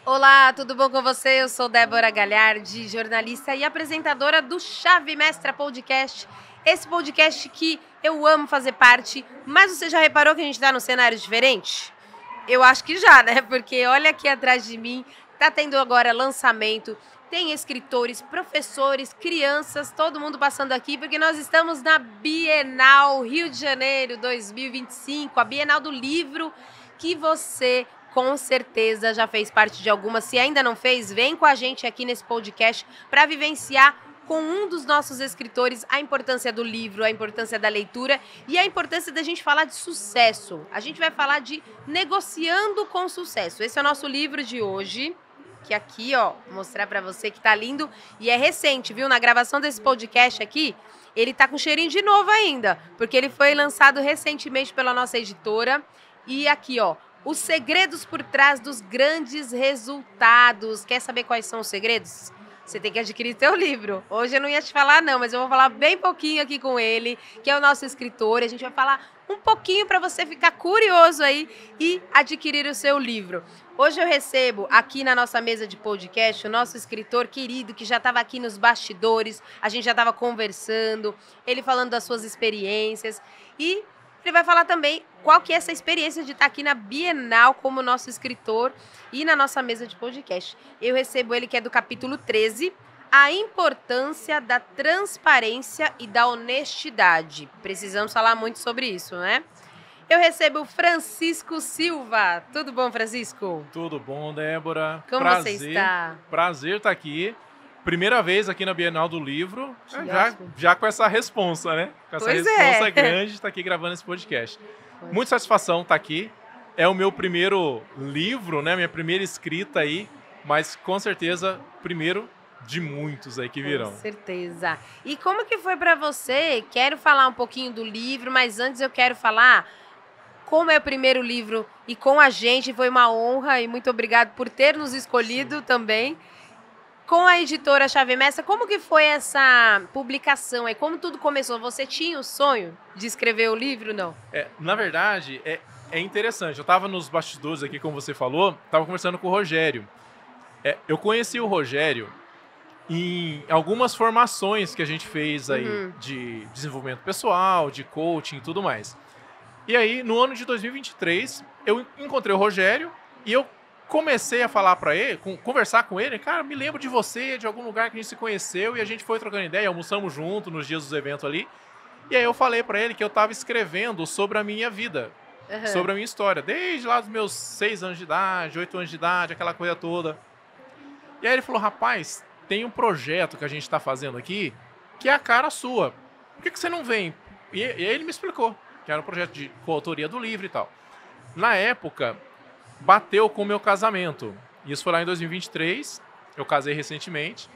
Olá, tudo bom com você? Eu sou Débora Galhardi, jornalista e apresentadora do Chave Mestra Podcast. Esse podcast que eu amo fazer parte, mas você já reparou que a gente está num cenário diferente? Eu acho que já, né? Porque olha aqui atrás de mim, tá tendo agora lançamento, tem escritores, professores, crianças, todo mundo passando aqui, porque nós estamos na Bienal Rio de Janeiro 2025, a Bienal do Livro, que você com certeza já fez parte de alguma. Se ainda não fez, vem com a gente aqui nesse podcast para vivenciar com um dos nossos escritores a importância do livro, a importância da leitura e a importância da gente falar de sucesso. A gente vai falar de negociando com sucesso. Esse é o nosso livro de hoje, que aqui, ó, vou mostrar para você que tá lindo e é recente, viu? Na gravação desse podcast aqui, ele tá com cheirinho de novo ainda, porque ele foi lançado recentemente pela nossa editora. E aqui, ó, os segredos por trás dos grandes resultados. Quer saber quais são os segredos? Você tem que adquirir seu livro. Hoje eu não ia te falar não, mas eu vou falar bem pouquinho aqui com ele, que é o nosso escritor. A gente vai falar um pouquinho para você ficar curioso aí e adquirir o seu livro. Hoje eu recebo aqui na nossa mesa de podcast o nosso escritor querido, que já estava aqui nos bastidores, a gente já estava conversando, ele falando das suas experiências e ele vai falar também qual que é essa experiência de estar aqui na Bienal como nosso escritor e na nossa mesa de podcast. Eu recebo ele que é do capítulo 13, a importância da transparência e da honestidade. Precisamos falar muito sobre isso, né? Eu recebo o Francisco Silva. Tudo bom, Francisco? Tudo bom, Débora? Como você está? Prazer estar aqui. Primeira vez aqui na Bienal do Livro, ótimo. já com essa responsa, né? Com essa Pois responsa é. grande de estar aqui gravando esse podcast. Muita satisfação estar aqui. É o meu primeiro livro, né? Minha primeira escrita aí, mas com certeza, primeiro de muitos aí que virão. Com certeza. E como que foi para você? Quero falar um pouquinho do livro, mas antes eu quero falar como é o primeiro livro e com a gente. Foi uma honra e muito obrigado por ter nos escolhido também. Com a editora Chave Mestra, como que foi essa publicação aí? Como tudo começou? Você tinha o sonho de escrever o livro, não? Na verdade, é interessante. Eu estava nos bastidores aqui, como você falou, estava conversando com o Rogério. Eu conheci o Rogério em algumas formações que a gente fez aí de desenvolvimento pessoal, de coaching e tudo mais. E aí, no ano de 2023, eu encontrei o Rogério e eu comecei a falar pra ele, conversar com ele, cara, me lembro de você, de algum lugar que a gente se conheceu, e a gente foi trocando ideia, almoçamos junto nos dias dos eventos ali. E aí eu falei pra ele que eu tava escrevendo sobre a minha vida, sobre a minha história, desde lá dos meus 6 anos de idade, 8 anos de idade, aquela coisa toda. E aí ele falou, rapaz, tem um projeto que a gente tá fazendo aqui, que é a cara sua. Por que você não vem? E aí ele me explicou, que era um projeto de coautoria do livro e tal. Na época, bateu com o meu casamento. Isso foi lá em 2023, eu casei recentemente.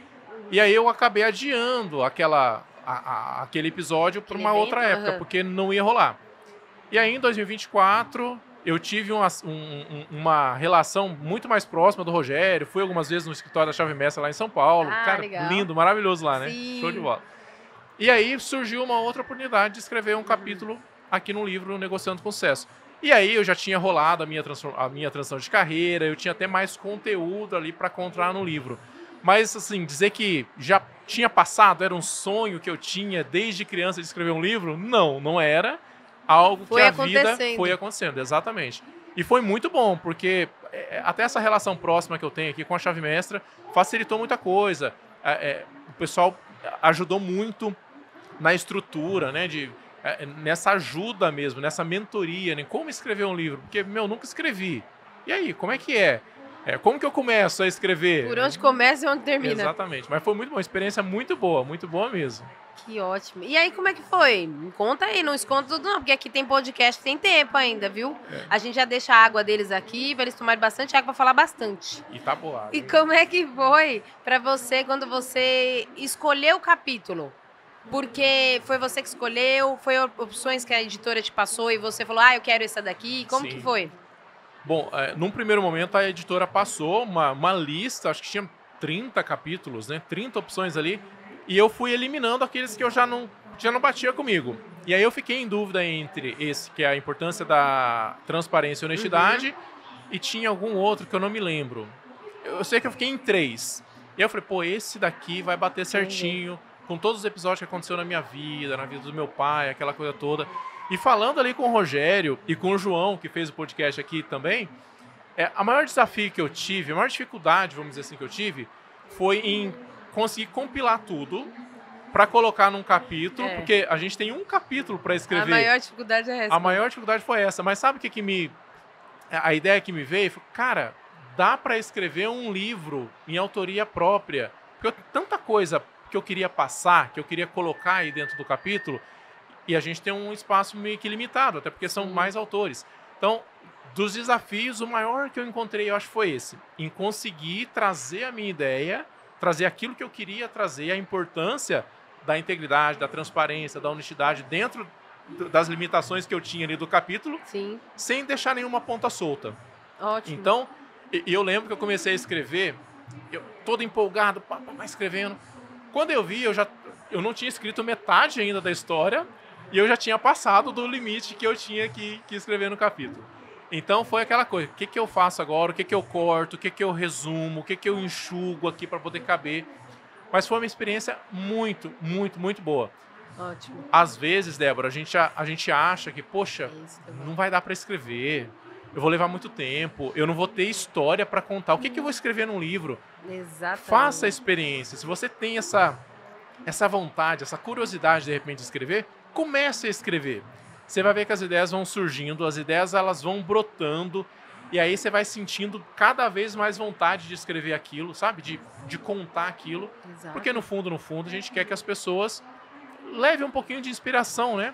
E aí eu acabei adiando aquele episódio para uma outra época, porque não ia rolar. E aí em 2024, eu tive uma relação muito mais próxima do Rogério. Fui algumas vezes no escritório da Chave Mestra lá em São Paulo. Cara, legal. Lindo, maravilhoso lá, né? Sim. Show de bola. E aí surgiu uma outra oportunidade de escrever um capítulo aqui no livro Negociando com Sucesso. E aí eu já tinha rolado a minha transição de carreira, eu tinha até mais conteúdo ali para encontrar no livro. Mas, assim, dizer que já tinha passado, era um sonho que eu tinha desde criança de escrever um livro, não era algo que a vida foi acontecendo, exatamente. E foi muito bom, porque até essa relação próxima que eu tenho aqui com a Chave Mestra facilitou muita coisa. O pessoal ajudou muito na estrutura, né, nessa ajuda mesmo, nessa mentoria, né? Como escrever um livro? Porque, nunca escrevi. E aí, como é que é? Como que eu começo a escrever? Por onde começa e onde termina. Exatamente. Mas foi muito bom, experiência muito boa mesmo. Que ótimo. E aí, como é que foi? Me conta aí, não esconda tudo não, porque aqui tem podcast, tem tempo ainda, viu? A gente já deixa a água deles aqui, pra eles tomarem bastante água pra falar bastante. E tá boa. E como é que foi pra você quando você escolheu o capítulo? Porque foi você que escolheu, foi opções que a editora te passou e você falou, eu quero essa daqui. Como que foi? Bom, num primeiro momento a editora passou uma lista, acho que tinha 30 capítulos, né? 30 opções ali. E eu fui eliminando aqueles que eu já não batia comigo. E aí eu fiquei em dúvida entre esse, que é a importância da transparência e honestidade, e tinha algum outro que eu não me lembro. eu sei que eu fiquei em 3. E aí eu falei, pô, esse daqui vai bater certinho com todos os episódios que aconteceu na minha vida, na vida do meu pai, aquela coisa toda. E falando ali com o Rogério e com o João, que fez o podcast aqui também, a maior desafio que eu tive, a maior dificuldade, vamos dizer assim, que eu tive, foi em conseguir compilar tudo para colocar num capítulo, porque a gente tem um capítulo para escrever. A maior dificuldade é essa. A maior dificuldade foi essa. Mas sabe o que a ideia que me veio? Foi, cara, dá para escrever um livro em autoria própria. Porque tanta coisa que eu queria passar, que eu queria colocar aí dentro do capítulo, e a gente tem um espaço meio que limitado, até porque são mais autores. Então, dos desafios, o maior que eu encontrei, eu acho, foi esse. Em conseguir trazer a minha ideia, trazer aquilo que eu queria trazer, a importância da integridade, da transparência, da honestidade dentro das limitações que eu tinha ali do capítulo, sem deixar nenhuma ponta solta. Ótimo. Então, eu lembro que eu comecei a escrever, todo empolgado, escrevendo. Quando eu vi, eu não tinha escrito metade ainda da história e eu já tinha passado do limite que eu tinha que escrever no capítulo. Então foi aquela coisa, o que eu faço agora, o que eu corto, o que eu resumo, o que eu enxugo aqui para poder caber. Mas foi uma experiência muito, muito, muito boa. Ótimo. Às vezes, Débora, a gente acha que, poxa, não vai dar para escrever, eu vou levar muito tempo, eu não vou ter história para contar. O que eu vou escrever num livro? Exatamente. Faça a experiência. Se você tem essa vontade, essa curiosidade, de repente, de escrever, comece a escrever. Você vai ver que as ideias vão surgindo, as ideias elas vão brotando, e aí você vai sentindo cada vez mais vontade de escrever aquilo, sabe? De contar aquilo. Exato. Porque no fundo, a gente quer que as pessoas levem um pouquinho de inspiração, né?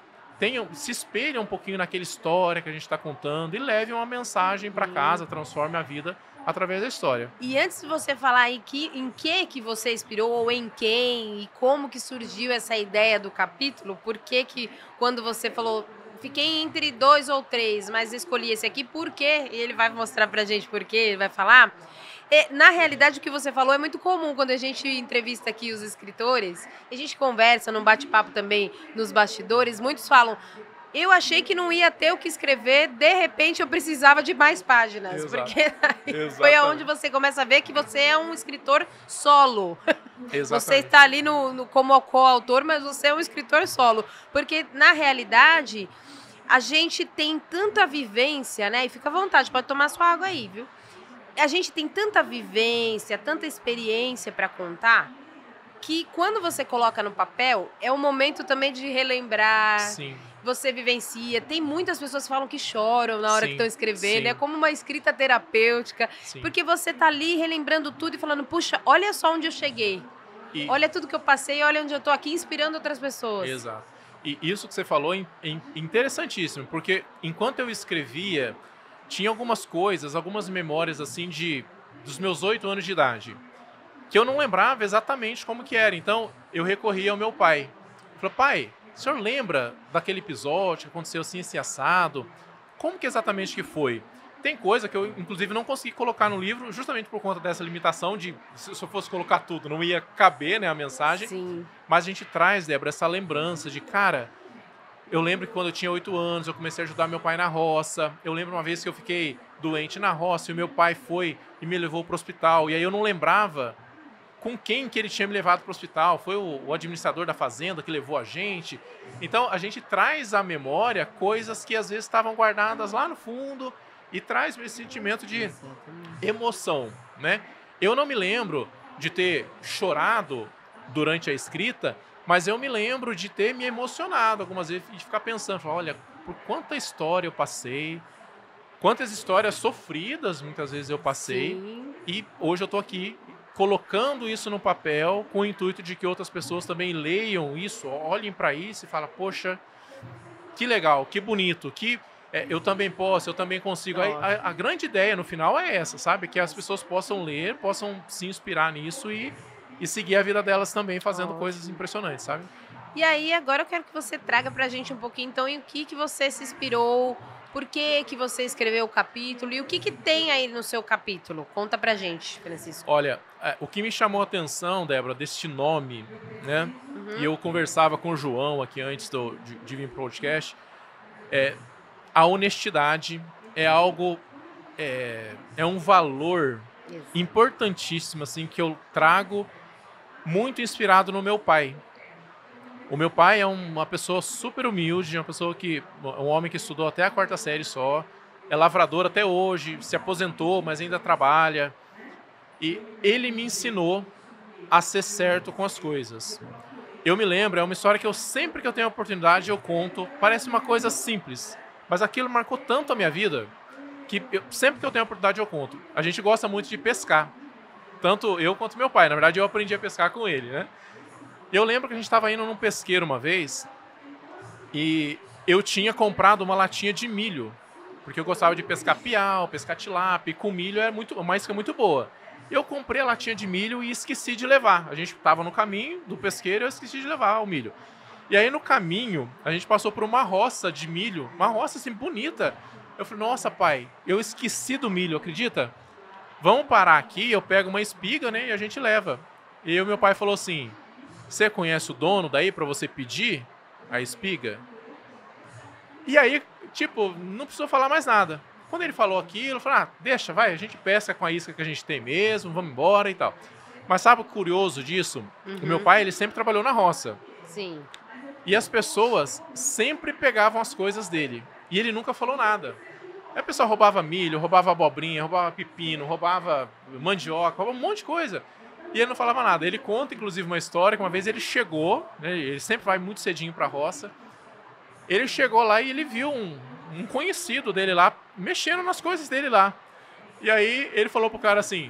Se espelhem um pouquinho naquela história que a gente está contando e levem uma mensagem para casa, transforme a vida através da história. E antes de você falar em que você inspirou, ou em quem, e como que surgiu essa ideia do capítulo, por que quando você falou, fiquei entre 2 ou 3, mas escolhi esse aqui, por quê? E ele vai mostrar pra gente por quê, ele vai falar. Na realidade, o que você falou é muito comum quando a gente entrevista aqui os escritores, a gente conversa num bate-papo também nos bastidores, muitos falam, eu achei que não ia ter o que escrever, de repente eu precisava de mais páginas. Exato. Porque foi aonde você começa a ver que você é um escritor solo. Exatamente. Você está ali como coautor, mas você é um escritor solo. Porque, na realidade, a gente tem tanta vivência, né? E fica à vontade, pode tomar sua água aí, viu? A gente tem tanta vivência, tanta experiência para contar, que quando você coloca no papel, é um momento também de relembrar. Sim. Você vivencia. Tem muitas pessoas que falam que choram na hora que estão escrevendo. Sim. É como uma escrita terapêutica. Sim. Porque você tá ali relembrando tudo e falando, puxa, olha só onde eu cheguei. Olha tudo que eu passei, olha onde eu tô aqui inspirando outras pessoas. Exato. E isso que você falou é interessantíssimo, porque enquanto eu escrevia, tinha algumas coisas, algumas memórias assim dos meus 8 anos de idade, que eu não lembrava exatamente como que era. Então, eu recorria ao meu pai. Falei, pai, o senhor lembra daquele episódio que aconteceu assim, esse assado? Como que exatamente que foi? Tem coisa que eu, inclusive, não consegui colocar no livro, justamente por conta dessa limitação de, se eu fosse colocar tudo, não ia caber, né, a mensagem. Sim. Mas a gente traz, Débora, essa lembrança de, cara, eu lembro que quando eu tinha 8 anos, eu comecei a ajudar meu pai na roça. Eu lembro uma vez que eu fiquei doente na roça e o meu pai foi e me levou para o hospital. E aí eu não lembrava com quem que ele tinha me levado para o hospital. Foi o administrador da fazenda que levou a gente. Então, a gente traz à memória coisas que às vezes estavam guardadas lá no fundo e traz esse sentimento de emoção, né? Eu não me lembro de ter chorado durante a escrita, mas eu me lembro de ter me emocionado algumas vezes e de ficar pensando, olha, por quanta história eu passei, quantas histórias sofridas muitas vezes eu passei. Sim. E hoje eu tô aqui colocando isso no papel com o intuito de que outras pessoas também leiam isso, olhem para isso e falem, poxa, que legal, que bonito, que eu também posso, eu também consigo. A grande ideia no final é essa, sabe? Que as pessoas possam ler, possam se inspirar nisso e seguir a vida delas também fazendo coisas impressionantes, sabe? E aí, agora eu quero que você traga pra gente um pouquinho, então, em que você se inspirou, por que você escreveu o capítulo e o que tem aí no seu capítulo? Conta pra gente, Francisco. Olha, o que me chamou a atenção, Débora, deste nome, né? E eu conversava com o João aqui antes de vir pro podcast, a honestidade é algo, é um valor importantíssima, assim, que eu trago muito inspirado no meu pai. O meu pai é uma pessoa super humilde, um homem que estudou até a 4ª série só, é lavrador até hoje, se aposentou, mas ainda trabalha. E ele me ensinou a ser certo com as coisas. Eu me lembro, é uma história que sempre que eu tenho a oportunidade eu conto, parece uma coisa simples, mas aquilo marcou tanto a minha vida que sempre que eu tenho a oportunidade eu conto. A gente gosta muito de pescar, tanto eu quanto meu pai. Na verdade, eu aprendi a pescar com ele, né? Eu lembro que a gente estava indo num pesqueiro uma vez e eu tinha comprado uma latinha de milho, porque eu gostava de pescar piau, pescar tilápia, e com milho é uma isca muito boa. Eu comprei a latinha de milho e esqueci de levar. A gente estava no caminho do pesqueiro e eu esqueci de levar o milho. E aí no caminho, a gente passou por uma roça de milho, uma roça assim bonita. Eu falei, nossa pai, eu esqueci do milho, acredita? Vamos parar aqui, eu pego uma espiga, né, e a gente leva. E aí o meu pai falou assim, você conhece o dono daí pra você pedir a espiga? E aí, tipo, não precisou falar mais nada. Quando ele falou aquilo, eu falei, deixa, vai, a gente pesca com a isca que a gente tem mesmo, vamos embora e tal. Mas sabe o curioso disso? O meu pai, ele sempre trabalhou na roça. Sim. E as pessoas sempre pegavam as coisas dele. E ele nunca falou nada. Aí a pessoa roubava milho, roubava abobrinha, roubava pepino, roubava mandioca, roubava um monte de coisa. E ele não falava nada. Ele conta, inclusive, uma história que uma vez ele chegou, né, ele sempre vai muito cedinho pra roça. Ele chegou lá e ele viu um conhecido dele lá, mexendo nas coisas dele lá. E aí ele falou pro cara assim,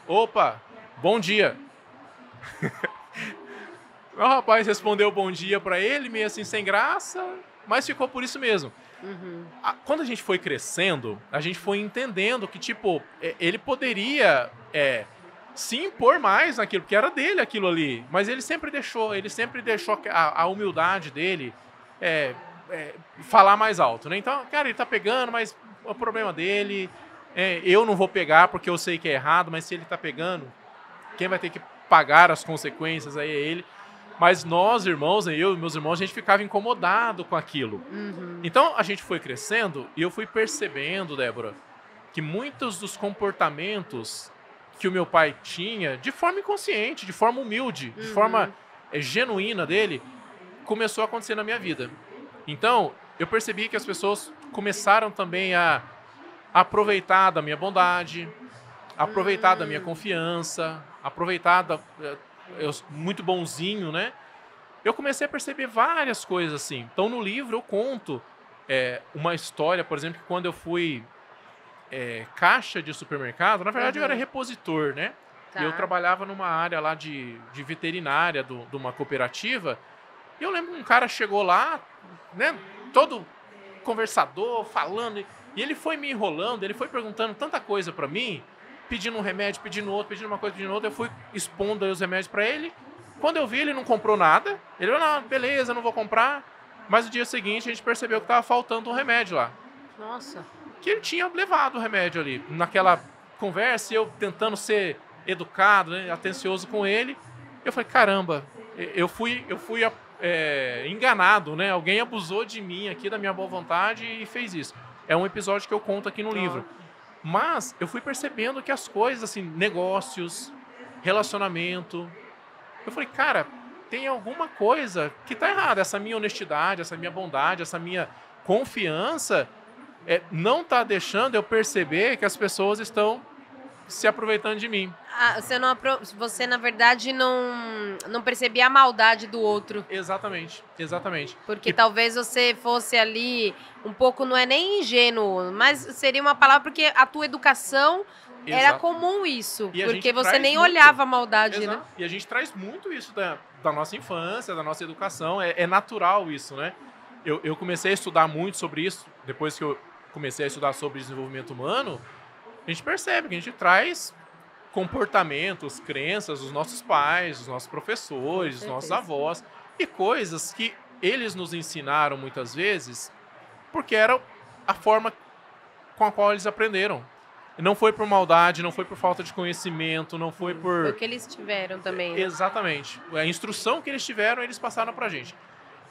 opa, bom dia. O rapaz respondeu bom dia pra ele, meio assim, sem graça, mas ficou por isso mesmo. Quando a gente foi crescendo, a gente foi entendendo que, tipo, ele poderia se impor mais naquilo, porque era dele aquilo ali. Mas ele sempre deixou a humildade dele falar mais alto, né? Então, cara, ele tá pegando, mas o problema dele, eu não vou pegar porque eu sei que é errado, mas se ele tá pegando, quem vai ter que pagar as consequências aí é ele. Mas nós, irmãos, eu e meus irmãos, a gente ficava incomodado com aquilo. Então, a gente foi crescendo e eu fui percebendo, Débora, que muitos dos comportamentos que o meu pai tinha, de forma inconsciente, de forma humilde, de forma genuína dele, começou a acontecer na minha vida. Então, eu percebi que as pessoas começaram também a aproveitar da minha bondade, aproveitar da minha confiança, aproveitar eu muito bonzinho, né? Eu comecei a perceber várias coisas assim. Então, no livro eu conto uma história, por exemplo, que quando eu fui caixa de supermercado, na verdade eu era repositor, né? Tá. E eu trabalhava numa área lá de veterinária de uma cooperativa. E eu lembro que um cara chegou lá, né? Todo conversador, falando. E ele foi me enrolando, ele foi perguntando tanta coisa pra mim, pedindo um remédio, pedindo outro, pedindo uma coisa, pedindo outra. Eu fui expondo aí os remédios pra ele. Quando eu vi, ele não comprou nada. Ele falou, não, beleza, não vou comprar. Mas no dia seguinte a gente percebeu que tava faltando um remédio lá. Nossa. Que ele tinha levado o remédio ali. Naquela conversa, eu tentando ser educado, né, atencioso com ele. Eu falei, caramba, eu fui enganado, né? Alguém abusou de mim aqui, da minha boa vontade e fez isso. É um episódio que eu conto aqui no livro. Mas eu fui percebendo que as coisas, assim, negócios, relacionamento... Eu falei, cara, tem alguma coisa que tá errada. Essa minha honestidade, essa minha bondade, essa minha confiança não tá deixando eu perceber que as pessoas estão se aproveitando de mim. Você, na verdade, não percebia a maldade do outro. Exatamente, exatamente. Porque talvez você fosse ali um pouco, não é nem ingênuo, mas seria uma palavra porque a tua educação era comum isso. E porque você nem olhava a maldade, Exato. né? E a gente traz muito isso da nossa infância, da nossa educação. É natural isso, né? Eu comecei a estudar muito sobre isso, depois que eu comecei a estudar sobre desenvolvimento humano, a gente percebe que a gente traz comportamentos, crenças dos nossos pais, dos nossos professores, dos nossos avós, e coisas que eles nos ensinaram muitas vezes porque era a forma com a qual eles aprenderam. Não foi por maldade, não foi por falta de conhecimento, não foi por... Foi o que eles tiveram também, né? Exatamente. A instrução que eles tiveram, eles passaram pra gente.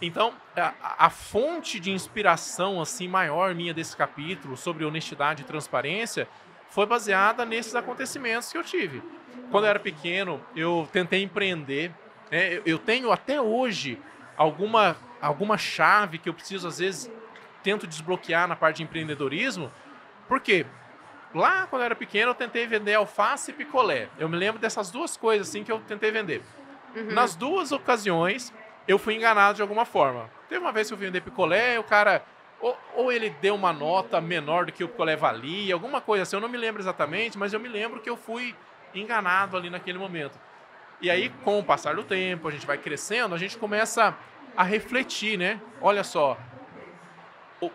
Então, a fonte de inspiração assim maior minha desse capítulo sobre honestidade e transparência foi baseada nesses acontecimentos que eu tive. Quando eu era pequeno, eu tentei empreender, né? Eu tenho até hoje alguma chave que eu preciso, às vezes, tento desbloquear na parte de empreendedorismo. Por quê? Lá, quando eu era pequeno, eu tentei vender alface e picolé. Eu me lembro dessas duas coisas assim que eu tentei vender. Nas duas ocasiões, eu fui enganado de alguma forma. Teve uma vez que eu fui vender picolé, o cara... Ou ele deu uma nota menor do que o picolé valia, alguma coisa assim. Eu não me lembro exatamente, mas eu me lembro que eu fui enganado ali naquele momento. E aí, com o passar do tempo, a gente vai crescendo, a gente começa a refletir, né? Olha só,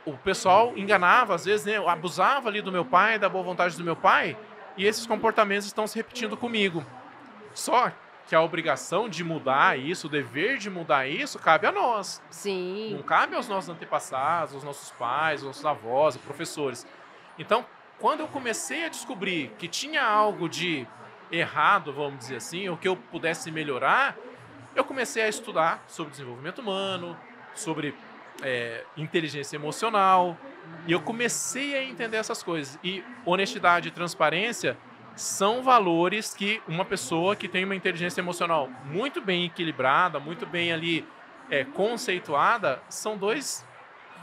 o pessoal enganava, às vezes, né? Abusava ali do meu pai, da boa vontade do meu pai, e esses comportamentos estão se repetindo comigo. Só que a obrigação de mudar isso, o dever de mudar isso, cabe a nós. Sim. Não cabe aos nossos antepassados, aos nossos pais, aos nossos avós, aos professores. Então, quando eu comecei a descobrir que tinha algo de errado, vamos dizer assim, ou que eu pudesse melhorar, eu comecei a estudar sobre desenvolvimento humano, sobre inteligência emocional, e eu comecei a entender essas coisas. E honestidade e transparência são valores que uma pessoa que tem uma inteligência emocional muito bem equilibrada, muito bem ali conceituada, são dois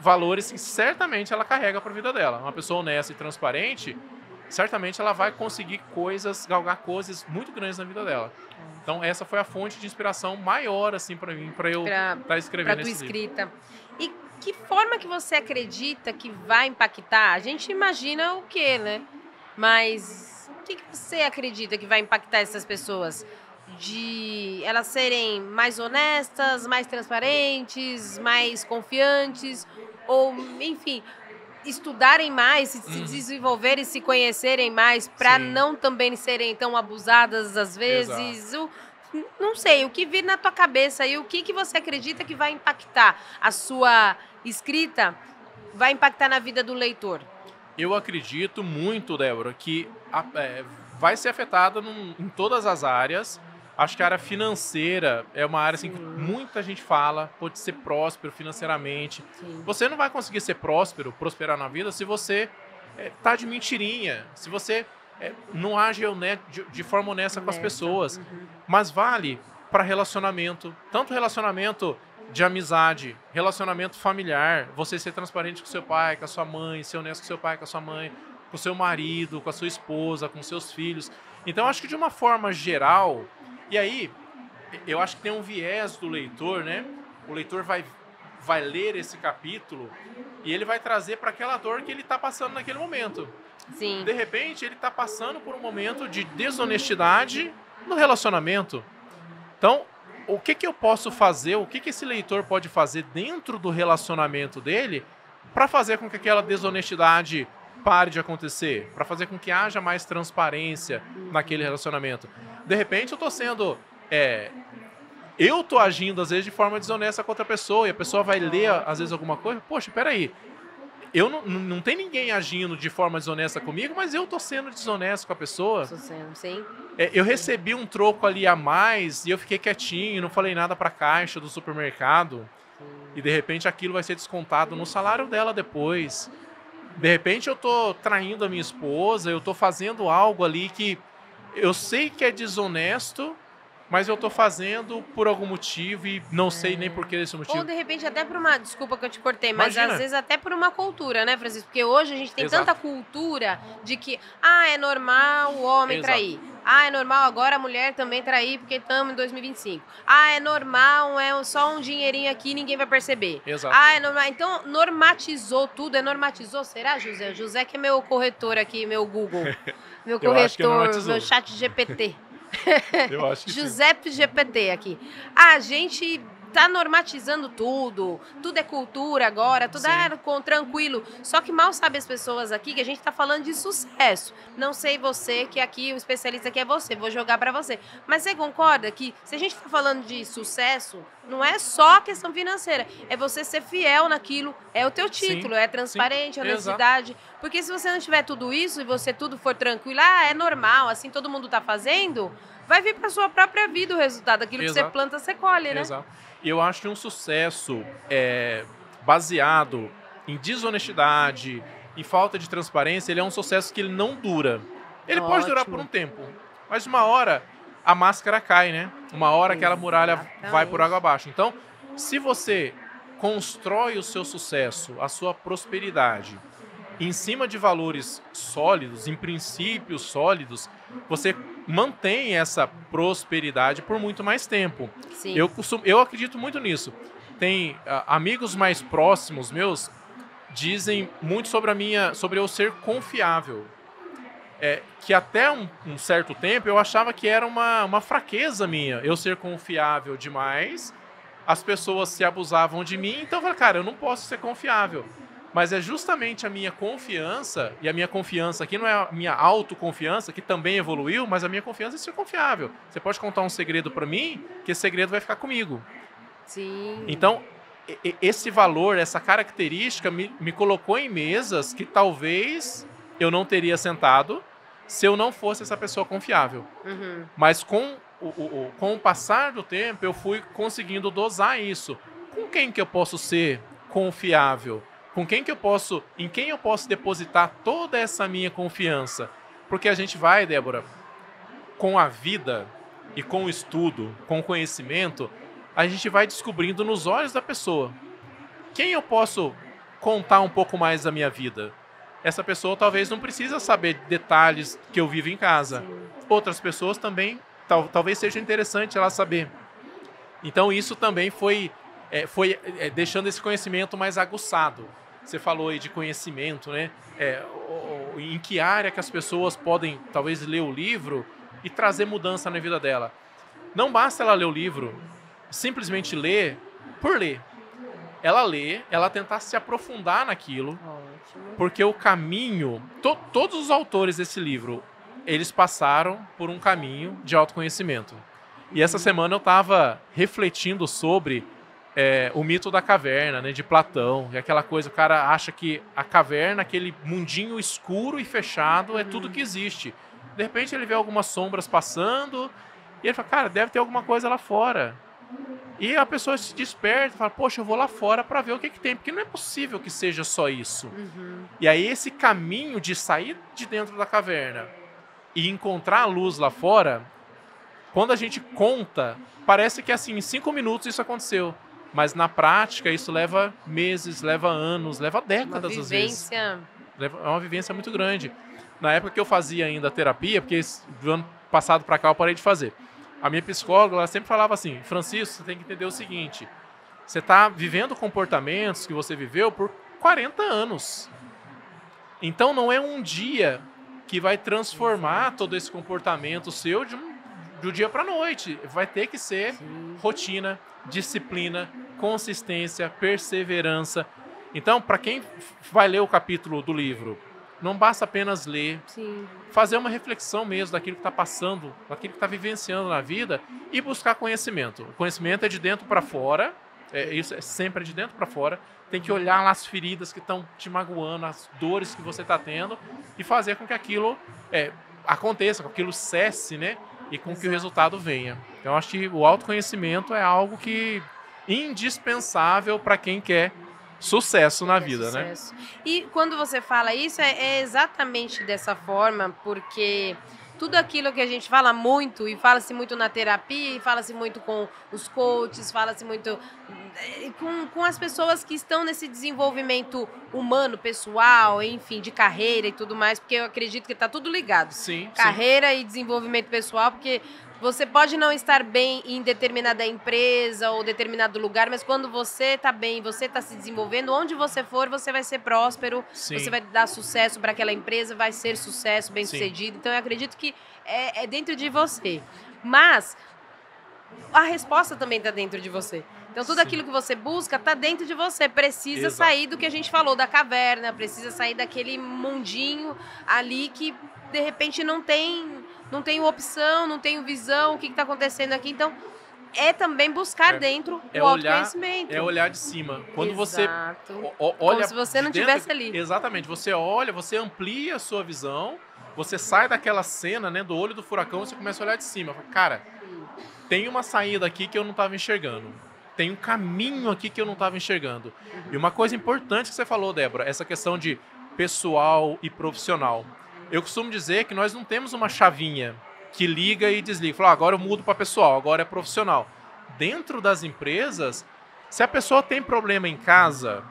valores que certamente ela carrega para a vida dela. Uma pessoa honesta e transparente, certamente ela vai conseguir galgar coisas muito grandes na vida dela. Então essa foi a fonte de inspiração maior assim para mim, para eu estar escrevendo esse livro. Escrita. E que forma que você acredita que vai impactar? A gente imagina o quê, né? Mas o que você acredita que vai impactar essas pessoas? De elas serem mais honestas, mais transparentes, mais confiantes, ou, enfim, estudarem mais, se desenvolverem, se conhecerem mais, para não também serem tão abusadas às vezes. Não sei, o que vir na tua cabeça e o que você acredita que vai impactar a sua escrita, vai impactar na vida do leitor? Eu acredito muito, Débora, que vai ser afetada em todas as áreas. Acho que a área financeira é uma área assim, que muita gente fala, pode ser próspero financeiramente. Sim. Você não vai conseguir ser prosperar na vida, se você tá de mentirinha, se você não age de forma honesta com as pessoas. Mas vale para relacionamento, tanto relacionamento de amizade, relacionamento familiar, você ser transparente com seu pai, com a sua mãe, ser honesto com seu pai, com a sua mãe, com o seu marido, com a sua esposa, com seus filhos. Então, acho que de uma forma geral, e aí, eu acho que tem um viés do leitor, né? O leitor vai ler esse capítulo e ele vai trazer para aquela dor que ele está passando naquele momento. Sim. De repente, ele está passando por um momento de desonestidade no relacionamento. Então, o que eu posso fazer, o que esse leitor pode fazer dentro do relacionamento dele para fazer com que aquela desonestidade pare de acontecer, para fazer com que haja mais transparência naquele relacionamento. De repente, eu estou sendo... eu estou agindo, às vezes, de forma desonesta com outra pessoa, e a pessoa vai ler, às vezes, alguma coisa. Poxa, peraí, eu não tem ninguém agindo de forma desonesta comigo, mas eu estou sendo desonesto com a pessoa. Estou sendo, sim. Eu recebi um troco ali a mais, e eu fiquei quietinho, não falei nada para a caixa do supermercado, e, de repente, aquilo vai ser descontado no salário dela depois. De repente, eu estou traindo a minha esposa, eu estou fazendo algo ali que eu sei que é desonesto, mas eu tô fazendo por algum motivo e não sei nem por que desse motivo. Ou de repente até por uma... Desculpa que eu te cortei, mas Imagina. Às vezes até por uma cultura, né, Francisco? Porque hoje a gente tem Exato. tanta cultura de que, é normal o homem Exato. trair. É normal agora a mulher também trair porque estamos em 2025. É normal, só um dinheirinho aqui, ninguém vai perceber. Exato. É normal. Então, normatizou tudo. Normatizou? Será, José? José que é meu corretor aqui, meu Google. Meu corretor, meu chat GPT. Eu acho que Giuseppe GPT aqui. A gente tá normatizando tudo é cultura agora, tudo tranquilo. Só que mal sabe as pessoas aqui que a gente tá falando de sucesso. Não sei você, que aqui o especialista aqui é você, vou jogar pra você. Mas você concorda que se a gente tá falando de sucesso, não é só questão financeira, é você ser fiel naquilo, é o teu título, é transparente, honestidade. Porque se você não tiver tudo isso e você tudo for tranquilo, é normal, assim todo mundo tá fazendo, vai vir pra sua própria vida o resultado. Aquilo que você planta, você colhe, né? Exato. E eu acho que um sucesso baseado em desonestidade, e falta de transparência, ele é um sucesso que ele não dura. Ele pode durar por um tempo, mas uma hora a máscara cai, né? Uma hora aquela muralha vai por água abaixo. Então, se você constrói o seu sucesso, a sua prosperidade, em cima de valores sólidos, em princípios sólidos, você mantém essa prosperidade por muito mais tempo. Sim. Eu acredito muito nisso. Tem amigos mais próximos meus dizem muito sobre eu ser confiável. Que até um certo tempo eu achava que era uma fraqueza minha, eu ser confiável demais, as pessoas se abusavam de mim, então eu falei, cara, eu não posso ser confiável. Mas é justamente a minha confiança, e a minha confiança aqui não é a minha autoconfiança, que também evoluiu, mas a minha confiança é ser confiável. Você pode contar um segredo para mim, que esse segredo vai ficar comigo. Sim. Então, esse valor, essa característica me colocou em mesas que talvez eu não teria sentado se eu não fosse essa pessoa confiável. Uhum. Mas com o passar do tempo, eu fui conseguindo dosar isso. Com quem que eu posso ser confiável? Em quem eu posso depositar toda essa minha confiança? Porque a gente vai, Débora, com a vida e com o estudo, com o conhecimento, a gente vai descobrindo nos olhos da pessoa. Quem eu posso contar um pouco mais da minha vida? Essa pessoa talvez não precisa saber detalhes que eu vivo em casa. Sim. Outras pessoas também, talvez seja interessante ela saber. Então isso também foi deixando esse conhecimento mais aguçado. Você falou aí de conhecimento, né? Em que área que as pessoas podem, talvez, ler o livro e trazer mudança na vida dela. Não basta ela ler o livro, simplesmente ler por ler. Ela lê, ela tentar se aprofundar naquilo. Ótimo. Porque o caminho... todos os autores desse livro, eles passaram por um caminho de autoconhecimento. E essa semana eu estava refletindo sobre... o mito da caverna, né, de Platão, e aquela coisa, o cara acha que a caverna, aquele mundinho escuro e fechado, é tudo que existe. De repente ele vê algumas sombras passando, e ele fala, cara, deve ter alguma coisa lá fora. E a pessoa se desperta e fala, poxa, eu vou lá fora para ver o que tem, porque não é possível que seja só isso. Uhum. E aí esse caminho de sair de dentro da caverna e encontrar a luz lá fora, quando a gente conta, parece que assim, em 5 minutos isso aconteceu. Mas na prática isso leva meses, leva anos, leva décadas às vezes. É uma vivência muito grande. Na época que eu fazia ainda terapia, porque do ano passado para cá eu parei de fazer. A minha psicóloga ela sempre falava assim, Francisco, você tem que entender o seguinte, você está vivendo comportamentos que você viveu por 40 anos. Então não é um dia que vai transformar todo esse comportamento seu do dia para a noite. Vai ter que ser rotina, disciplina, consistência, perseverança. Então, para quem vai ler o capítulo do livro, não basta apenas ler, fazer uma reflexão mesmo daquilo que está passando, daquilo que está vivenciando na vida e buscar conhecimento. O conhecimento é de dentro para fora, isso é sempre de dentro para fora. Tem que olhar lá as feridas que estão te magoando, as dores que você está tendo e fazer com que aquilo aconteça, com que aquilo cesse, né? E com que o resultado venha. Então, acho que o autoconhecimento é algo que indispensável para quem quer sucesso na vida, sucesso, né? E quando você fala isso, é exatamente dessa forma, porque tudo aquilo que a gente fala muito, e fala-se muito na terapia, e fala-se muito com os coaches, fala-se muito com as pessoas que estão nesse desenvolvimento humano, pessoal, enfim, de carreira e tudo mais, porque eu acredito que está tudo ligado. Sim. Carreira e desenvolvimento pessoal, porque você pode não estar bem em determinada empresa ou determinado lugar, mas quando você está bem, você está se desenvolvendo, onde você for, você vai ser próspero, você vai dar sucesso para aquela empresa, vai ser sucesso, bem-sucedido. Então, eu acredito que é dentro de você. Mas a resposta também está dentro de você. Então, tudo aquilo que você busca está dentro de você. Precisa sair do que a gente falou, da caverna, precisa sair daquele mundinho ali que, de repente, não tem opção, não tem visão, o que está acontecendo aqui. Então, é também buscar dentro o autoconhecimento. É olhar de cima. Quando você olha... Como se você não estivesse ali. Exatamente. Você olha, você amplia a sua visão, você sai daquela cena, né, do olho do furacão, você começa a olhar de cima. Cara, tem uma saída aqui que eu não estava enxergando. Tem um caminho aqui que eu não estava enxergando. E uma coisa importante que você falou, Débora, essa questão de pessoal e profissional. Eu costumo dizer que nós não temos uma chavinha que liga e desliga. Fala, agora eu mudo para pessoal, agora é profissional. Dentro das empresas, se a pessoa tem problema em casa,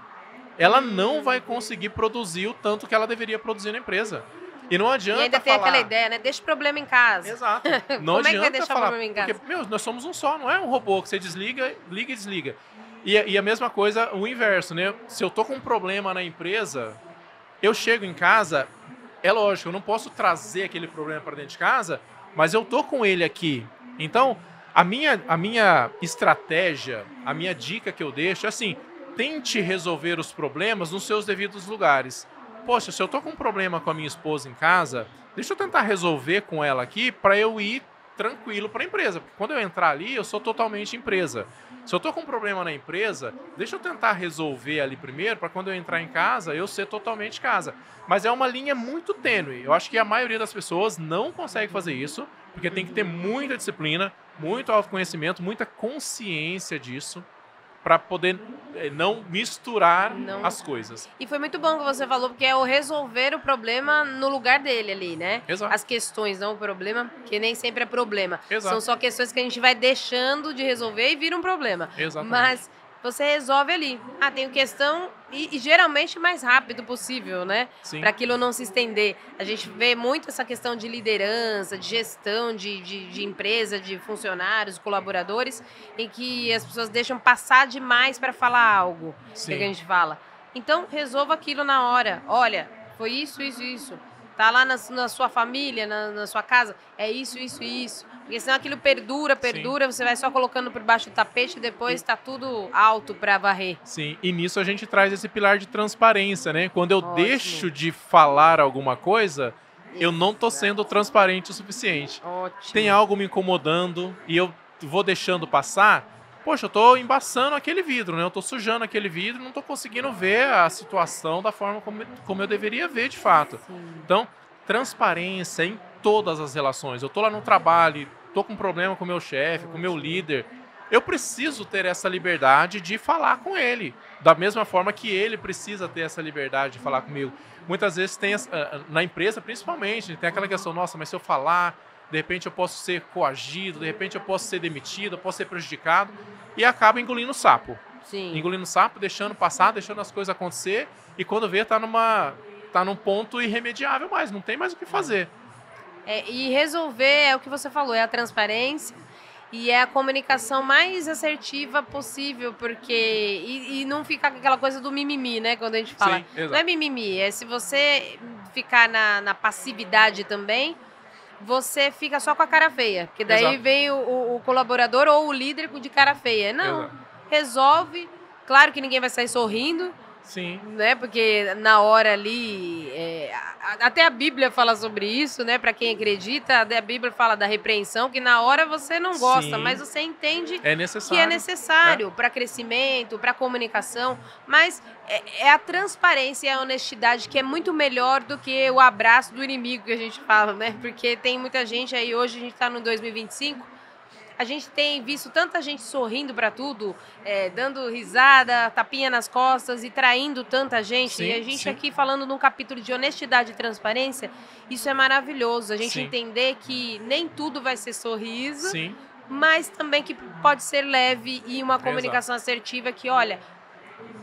ela não vai conseguir produzir o tanto que ela deveria produzir na empresa. E não adianta E ainda tem aquela ideia, né? Deixa o problema em casa. Exato. Não Como é que vai adianta deixar o falar, problema em casa? porque, nós somos um só, não é um robô que você desliga, liga e desliga. E a mesma coisa, o inverso, né? Se eu tô com um problema na empresa, eu chego em casa, é lógico, eu não posso trazer aquele problema para dentro de casa, mas eu tô com ele aqui. Então, a minha estratégia, a minha dica que eu deixo é assim, tente resolver os problemas nos seus devidos lugares. Poxa, se eu tô com um problema com a minha esposa em casa, deixa eu tentar resolver com ela aqui para eu ir tranquilo para a empresa. Porque quando eu entrar ali, eu sou totalmente empresa. Se eu tô com um problema na empresa, deixa eu tentar resolver ali primeiro, para quando eu entrar em casa, eu ser totalmente casa. Mas é uma linha muito tênue. Eu acho que a maioria das pessoas não consegue fazer isso, porque tem que ter muita disciplina, muito autoconhecimento, muita consciência disso, para poder não misturar as coisas. E foi muito bom que você falou, porque é o resolver o problema no lugar dele ali, né? Exato. As questões, não o problema, que nem sempre é problema. Exato. São só questões que a gente vai deixando de resolver e vira um problema. Exatamente. Mas você resolve ali. Ah, tenho questão e geralmente mais rápido possível, né? Sim. Para aquilo não se estender. A gente vê muito essa questão de liderança, de gestão de empresa, de funcionários, colaboradores, em que as pessoas deixam passar demais para falar algo. Sim. Que a gente fala. Então, resolva aquilo na hora. Olha, foi isso, isso, isso. Tá lá na sua família, na sua casa, é isso, isso e isso. Porque senão aquilo perdura, Sim. você vai só colocando por baixo do tapete e depois tá tudo alto para varrer. Sim, e nisso a gente traz esse pilar de transparência, né? Quando eu Ótimo. deixo de falar alguma coisa, eu não tô sendo transparente o suficiente. Ótimo. Tem algo me incomodando e eu vou deixando passar, poxa, eu tô embaçando aquele vidro, né? Eu tô sujando aquele vidro, não tô conseguindo ver a situação da forma como eu deveria ver de fato. Sim. Então, transparência em todas as relações. Eu tô lá no trabalho, tô com um problema com o meu chefe, com o meu líder. Eu preciso ter essa liberdade de falar com ele, da mesma forma que ele precisa ter essa liberdade de falar comigo. Muitas vezes tem, na empresa principalmente, tem aquela questão, nossa, mas se eu falar, de repente eu posso ser coagido, de repente eu posso ser demitido, eu posso ser prejudicado, e acaba engolindo o sapo. Sim. Engolindo o sapo, deixando passar, deixando as coisas acontecer, e quando vê, tá num ponto irremediável mais, não tem mais o que fazer. E resolver é o que você falou, é a transparência e é a comunicação mais assertiva possível, porque e não ficar aquela coisa do mimimi, né, quando a gente fala. Sim, exato. Não é mimimi, é se você ficar na passividade também, você fica só com a cara feia, porque daí Exato. vem o colaborador ou o líder de cara feia. Não, Exato. resolve, claro que ninguém vai sair sorrindo, Sim. né? Porque na hora ali, até a Bíblia fala sobre isso, né? Para quem acredita, a Bíblia fala da repreensão, que na hora você não gosta, Sim. mas você entende É necessário. que é necessário para crescimento, para comunicação, mas é a transparência e a honestidade que é muito melhor do que o abraço do inimigo que a gente fala, né? Porque tem muita gente aí, hoje a gente está no 2025, a gente tem visto tanta gente sorrindo para tudo, dando risada, tapinha nas costas e traindo tanta gente. Sim, e a gente sim. aqui falando num capítulo de honestidade e transparência, isso é maravilhoso. A gente Sim. entender que nem tudo vai ser sorriso, Sim. mas também que pode ser leve e uma comunicação assertiva que, olha,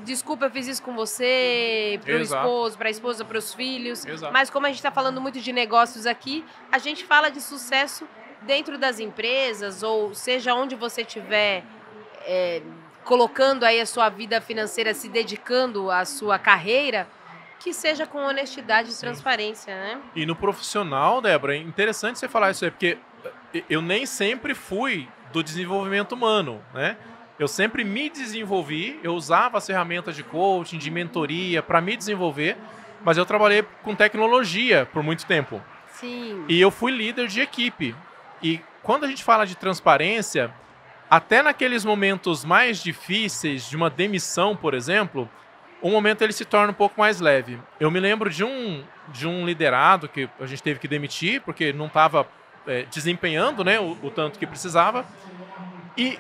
desculpa, eu fiz isso com você, pro Exato. esposo, pra esposa, pros filhos. Exato. Mas como a gente está falando muito de negócios aqui, a gente fala de sucesso dentro das empresas, ou seja, onde você estiver colocando aí a sua vida financeira, se dedicando à sua carreira, que seja com honestidade e Sim. transparência, né? E no profissional, Débora, é interessante você falar isso aí, porque eu nem sempre fui do desenvolvimento humano, né? Eu sempre me desenvolvi, eu usava as ferramentas de coaching, de mentoria para me desenvolver, mas eu trabalhei com tecnologia por muito tempo. Sim. E eu fui líder de equipe. E quando a gente fala de transparência, até naqueles momentos mais difíceis, de uma demissão, por exemplo, o momento ele se torna um pouco mais leve. Eu me lembro de um liderado que a gente teve que demitir, porque não estava desempenhando, né, o tanto que precisava. E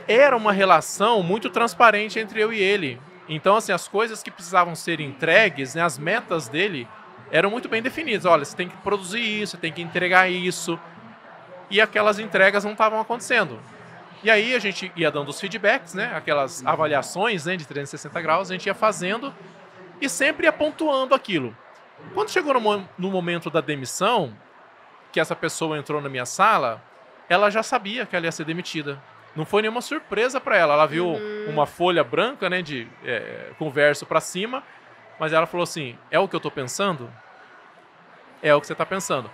era uma relação muito transparente entre eu e ele. Então, assim, as coisas que precisavam ser entregues, né, as metas dele eram muito bem definidas. Olha, você tem que produzir isso, você tem que entregar isso. E aquelas entregas não estavam acontecendo. E aí a gente ia dando os feedbacks, né, aquelas avaliações, né, de 360 graus, a gente ia fazendo e sempre ia pontuando aquilo. Quando chegou no momento da demissão, que essa pessoa entrou na minha sala, ela já sabia que ela ia ser demitida. Não foi nenhuma surpresa para ela. Ela viu uma folha branca, né, com verso para cima, mas ela falou assim, é o que eu tô pensando? É o que você tá pensando.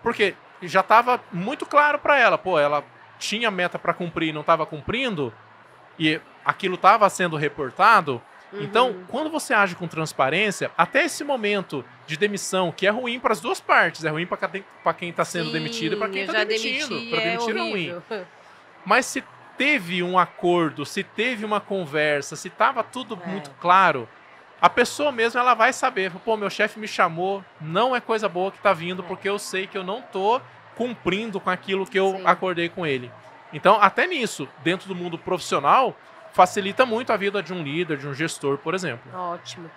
Porque já estava muito claro para ela, pô, ela tinha meta para cumprir e não estava cumprindo, e aquilo estava sendo reportado. Então, quando você age com transparência, até esse momento de demissão, que é ruim para as duas partes, é ruim para quem está sendo demitido e para quem está demitindo. Para demitir é ruim. Mas se teve um acordo, se teve uma conversa, se estava tudo muito claro, a pessoa mesmo ela vai saber, pô, meu chefe me chamou, não é coisa boa que está vindo, porque eu sei que eu não estou cumprindo com aquilo que eu acordei com ele. Então, até nisso, dentro do mundo profissional, facilita muito a vida de um líder, de um gestor, por exemplo. Ótimo.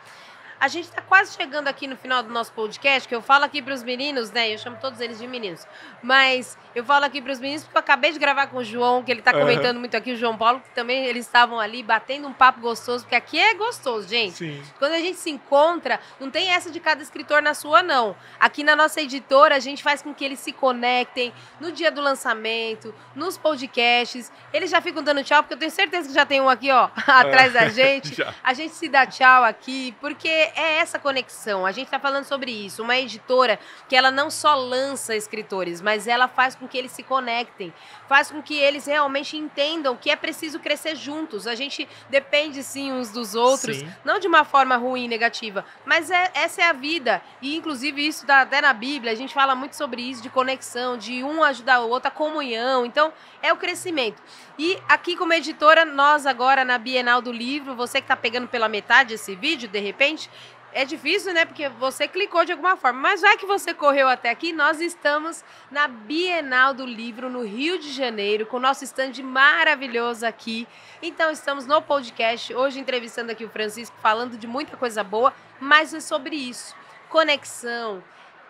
A gente está quase chegando aqui no final do nosso podcast, que eu falo aqui para os meninos, né? Eu chamo todos eles de meninos. Mas eu falo aqui para os meninos porque eu acabei de gravar com o João, que ele está comentando muito aqui, o João Paulo, que também eles estavam ali batendo um papo gostoso, porque aqui é gostoso, gente. Sim. Quando a gente se encontra, não tem essa de cada escritor na sua, não. Aqui na nossa editora, a gente faz com que eles se conectem no dia do lançamento, nos podcasts. Eles já ficam dando tchau, porque eu tenho certeza que já tem um aqui, ó, atrás da gente. A gente se dá tchau aqui, porque é essa conexão. A gente está falando sobre isso. Uma editora que ela não só lança escritores, mas ela faz com que eles se conectem, faz com que eles realmente entendam que é preciso crescer juntos. A gente depende, sim, uns dos outros, não de uma forma ruim, negativa, mas essa é a vida. E, inclusive, isso dá até na Bíblia, a gente fala muito sobre isso, de conexão, de um ajudar o outro, a comunhão. Então, é o crescimento. E aqui, como editora, nós agora na Bienal do Livro, você que está pegando pela metade esse vídeo, de repente, é difícil, né? Porque você clicou de alguma forma. Mas já que você correu até aqui, nós estamos na Bienal do Livro, no Rio de Janeiro, com o nosso stand maravilhoso aqui. Então, estamos no podcast, hoje entrevistando aqui o Francisco, falando de muita coisa boa, mas é sobre isso. Conexão,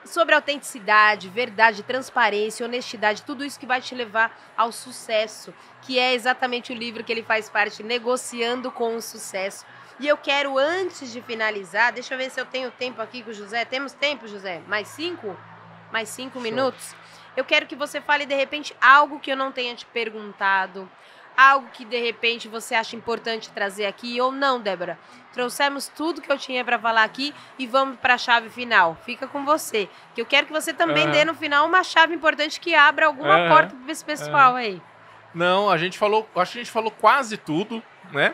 sobre autenticidade, verdade, transparência, honestidade, tudo isso que vai te levar ao sucesso, que é exatamente o livro que ele faz parte, Negociando com o Sucesso. E eu quero, antes de finalizar, deixa eu ver se eu tenho tempo aqui com o José. Temos tempo, José? Mais 5? Mais 5 minutos? Eu quero que você fale, de repente, algo que eu não tenha te perguntado, algo que, de repente, você acha importante trazer aqui ou não, Débora. Trouxemos tudo que eu tinha para falar aqui e vamos para a chave final. Fica com você, que eu quero que você também dê no final uma chave importante que abra alguma porta para esse pessoal aí. Não, acho que a gente falou quase tudo, né?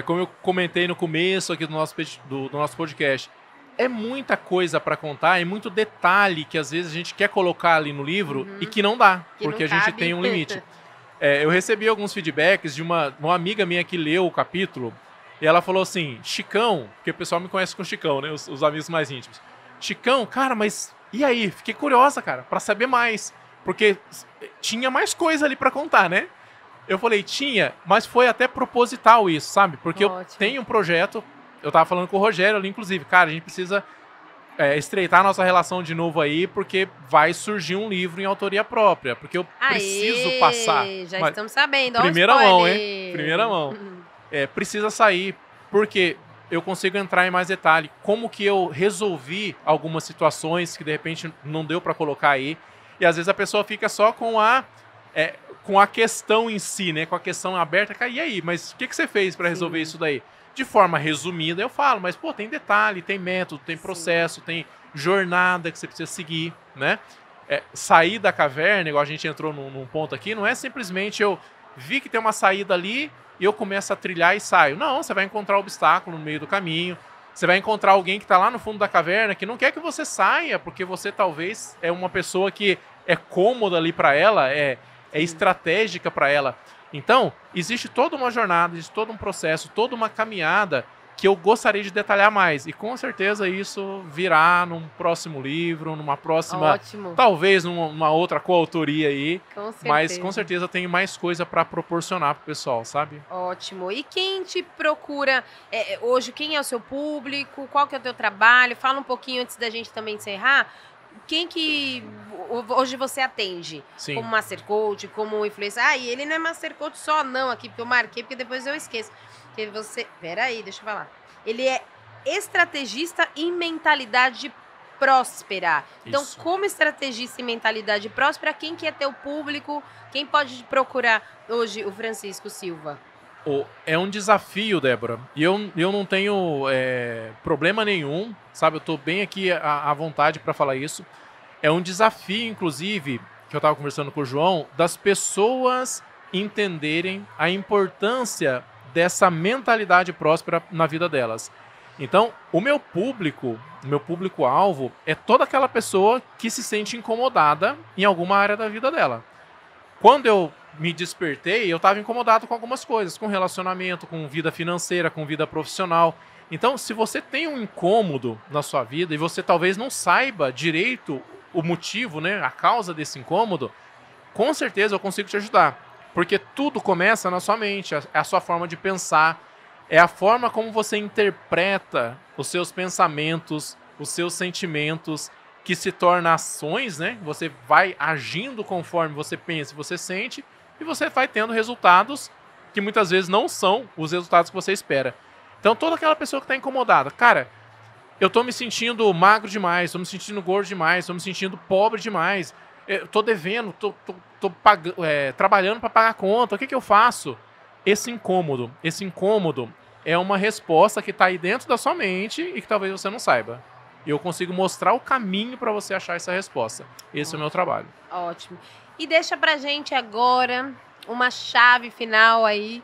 Como eu comentei no começo aqui do nosso podcast, é muita coisa para contar, é muito detalhe que às vezes a gente quer colocar ali no livro e que não dá, porque a gente tem um limite. Eu recebi alguns feedbacks de uma amiga minha que leu o capítulo e ela falou assim, Chicão, porque o pessoal me conhece com Chicão, né, os amigos mais íntimos. Chicão, cara, mas e aí? Fiquei curiosa, cara, para saber mais, porque tinha mais coisa ali para contar, né? Eu falei, tinha, mas foi até proposital isso, sabe? Porque eu tenho um projeto, eu tava falando com o Rogério ali, inclusive, cara, a gente precisa estreitar a nossa relação de novo aí, porque vai surgir um livro em autoria própria, porque eu preciso passar. Já estamos sabendo, primeira mão, hein? Primeira mão. Precisa sair, porque eu consigo entrar em mais detalhe, como que eu resolvi algumas situações que de repente não deu para colocar aí, e às vezes a pessoa fica só com a questão em si, né? Com a questão aberta. E aí, mas o que você fez para resolver isso daí? De forma resumida, eu falo, mas, pô, tem detalhe, tem método, tem processo, tem jornada que você precisa seguir, né? Sair da caverna, igual a gente entrou num ponto aqui, não é simplesmente eu vi que tem uma saída ali e eu começo a trilhar e saio. Não, você vai encontrar obstáculo no meio do caminho, você vai encontrar alguém que está lá no fundo da caverna que não quer que você saia, porque você talvez é uma pessoa que é cômoda ali para ela, é estratégica para ela. Então, existe toda uma jornada, existe todo um processo, toda uma caminhada que eu gostaria de detalhar mais. E com certeza isso virá num próximo livro, numa próxima... Ótimo. Talvez numa outra coautoria aí. Com certeza. Mas com certeza tem mais coisa para proporcionar pro pessoal, sabe? Ótimo. E quem te procura hoje? Quem é o seu público? Qual que é o teu trabalho? Fala um pouquinho antes da gente também encerrar. Quem que hoje você atende? Sim. Como Master Coach, como influencer? E ele não é Master Coach só não aqui, porque eu marquei, porque depois eu esqueço. Que você... Peraí, deixa eu falar. Ele é estrategista em mentalidade próspera. Então, Isso. como estrategista em mentalidade próspera, quem que é teu público? Quem pode procurar hoje o Francisco Silva? É um desafio, Débora. E eu não tenho problema nenhum, sabe? Eu tô bem aqui à vontade para falar isso. É um desafio, inclusive, que eu estava conversando com o João, das pessoas entenderem a importância dessa mentalidade próspera na vida delas. Então, o meu público-alvo é toda aquela pessoa que se sente incomodada em alguma área da vida dela. Quando eu me despertei, eu estava incomodado com algumas coisas, com relacionamento, com vida financeira, com vida profissional. Então, se você tem um incômodo na sua vida e você talvez não saiba direito o motivo, né, a causa desse incômodo, com certeza eu consigo te ajudar. Porque tudo começa na sua mente, é a sua forma de pensar, é a forma como você interpreta os seus pensamentos, os seus sentimentos, que se torna ações, né? Você vai agindo conforme você pensa e você sente, e você vai tendo resultados que muitas vezes não são os resultados que você espera. Então, toda aquela pessoa que está incomodada, cara, eu tô me sentindo magro demais, tô me sentindo gordo demais, tô me sentindo pobre demais, tô devendo, tô trabalhando para pagar a conta, o que eu faço? Esse incômodo é uma resposta que está aí dentro da sua mente e que talvez você não saiba. E eu consigo mostrar o caminho para você achar essa resposta. Esse é o meu trabalho. Ótimo. E deixa pra gente agora uma chave final aí,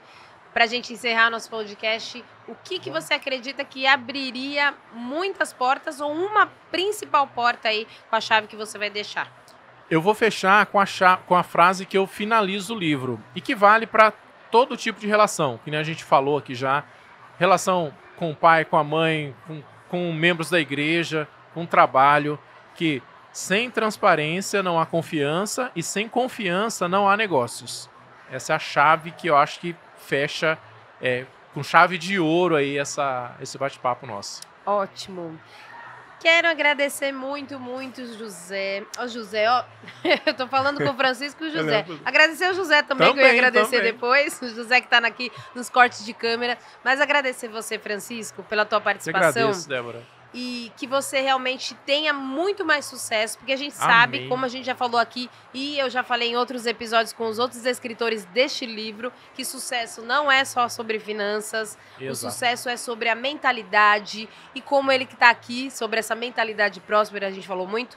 pra gente encerrar nosso podcast. O que você acredita que abriria muitas portas ou uma principal porta aí com a chave que você vai deixar? Eu vou fechar com a frase que eu finalizo o livro e que vale para todo tipo de relação, que nem a gente falou aqui já. Relação com o pai, com a mãe, com membros da igreja, com o trabalho, que sem transparência não há confiança e sem confiança não há negócios. Essa é a chave que eu acho que fecha com chave de ouro aí esse bate-papo nosso. Ótimo. Quero agradecer muito, muito José. Ó, José, ó, eu tô falando com o Francisco e o José. Agradecer o José também, que eu ia agradecer depois. O José que tá aqui nos cortes de câmera. Mas agradecer você, Francisco, pela tua participação. Eu agradeço, Débora. E que você realmente tenha muito mais sucesso, porque a gente sabe, como a gente já falou aqui, e eu já falei em outros episódios com os outros escritores deste livro, que sucesso não é só sobre finanças, o sucesso é sobre a mentalidade, e como ele que está aqui, sobre essa mentalidade próspera, a gente falou muito,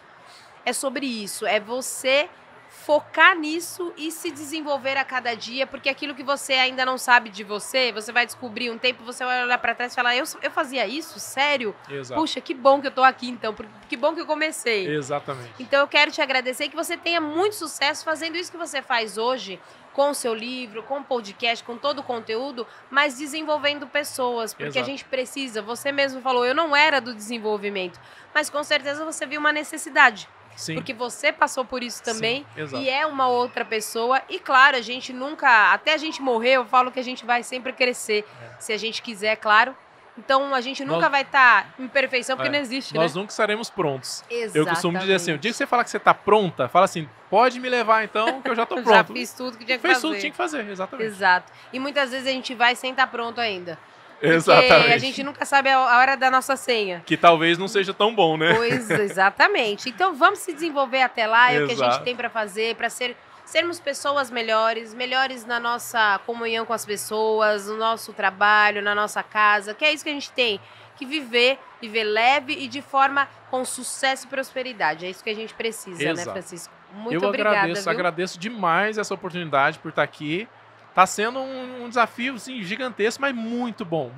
é sobre isso, é você focar nisso e se desenvolver a cada dia, porque aquilo que você ainda não sabe de você, você vai descobrir um tempo, você vai olhar para trás e falar, eu fazia isso? Sério? Exato. Puxa, que bom que eu tô aqui então, que bom que eu comecei. Exatamente. Então eu quero te agradecer e que você tenha muito sucesso fazendo isso que você faz hoje, com o seu livro, com o podcast, com todo o conteúdo, mas desenvolvendo pessoas, porque a gente precisa, você mesmo falou, eu não era do desenvolvimento, mas com certeza você viu uma necessidade. Sim. Porque você passou por isso também. Sim, e é uma outra pessoa. E claro, a gente nunca, até a gente morrer, eu falo que a gente vai sempre crescer. Se a gente quiser, claro. Então a gente nunca vai estar em perfeição, porque não existe, Nós nunca estaremos prontos. Exatamente. Eu costumo dizer assim, o dia que você falar que você está pronta, fala assim, pode me levar então, que eu já estou pronto. Já fiz tudo que tinha que fazer. Fez tudo que tinha que fazer, exatamente. Exato. E muitas vezes a gente vai sem estar pronto ainda. Exatamente. Porque a gente nunca sabe a hora da nossa senha. Que talvez não seja tão bom, né? Pois, exatamente. Então vamos se desenvolver até lá, é o que a gente tem para fazer, para sermos pessoas melhores na nossa comunhão com as pessoas, no nosso trabalho, na nossa casa, que é isso que a gente tem que viver leve e de forma com sucesso e prosperidade. É isso que a gente precisa, né, Francisco? Muito obrigada. Eu agradeço demais essa oportunidade por estar aqui. Tá sendo um desafio, assim, gigantesco, mas muito bom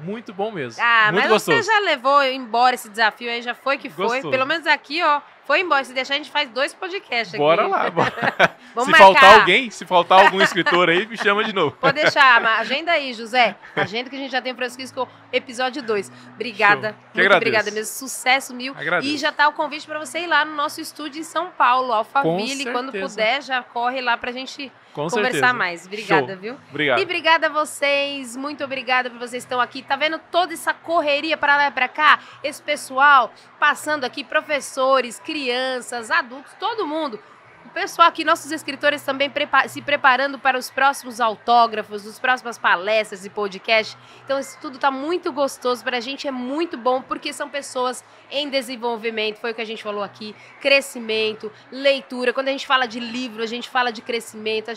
mesmo. Ah, muito mas gostoso. Você já levou embora esse desafio aí, já foi que foi. Gostoso. Pelo menos aqui, ó, Foi embora. Se deixar, a gente faz 2 podcasts aqui. Bora lá, bora. Vamos Se marcar. faltar alguém, se faltar algum escritor aí, me chama de novo. Pode deixar, agenda aí, José. Agenda que a gente já tem para o episódio 2. Obrigada. Muito obrigada mesmo. Sucesso mil. Agradeço. E já tá o convite para você ir lá no nosso estúdio em São Paulo, Alphaville. Quando puder, já corre lá pra gente conversar mais. Obrigada, viu? Obrigado. E obrigada a vocês. Muito obrigada por vocês que estão aqui. Tá vendo toda essa correria para lá e para cá? Esse pessoal passando aqui, professores, crianças, adultos, todo mundo. O pessoal aqui, nossos escritores também se preparando para os próximos autógrafos, as próximas palestras e podcast. Então, isso tudo tá muito gostoso. Para a gente é muito bom, porque são pessoas em desenvolvimento, foi o que a gente falou aqui, crescimento, leitura. Quando a gente fala de livro, a gente fala de crescimento,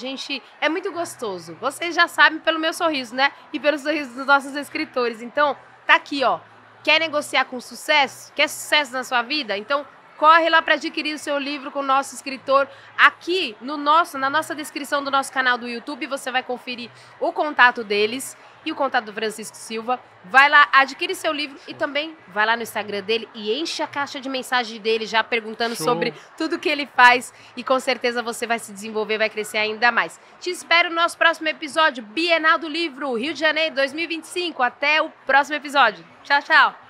é muito gostoso. Vocês já sabem pelo meu sorriso, né? E pelo sorriso dos nossos escritores. Então, tá aqui, ó. Quer negociar com sucesso? Quer sucesso na sua vida? Então, corre lá para adquirir o seu livro com o nosso escritor. Aqui na nossa descrição do nosso canal do YouTube, você vai conferir o contato deles e o contato do Francisco Silva. Vai lá, adquire seu livro e também vai lá no Instagram dele e enche a caixa de mensagem dele já perguntando sobre tudo que ele faz. E com certeza você vai se desenvolver, vai crescer ainda mais. Te espero no nosso próximo episódio, Bienal do Livro, Rio de Janeiro 2025. Até o próximo episódio. Tchau, tchau.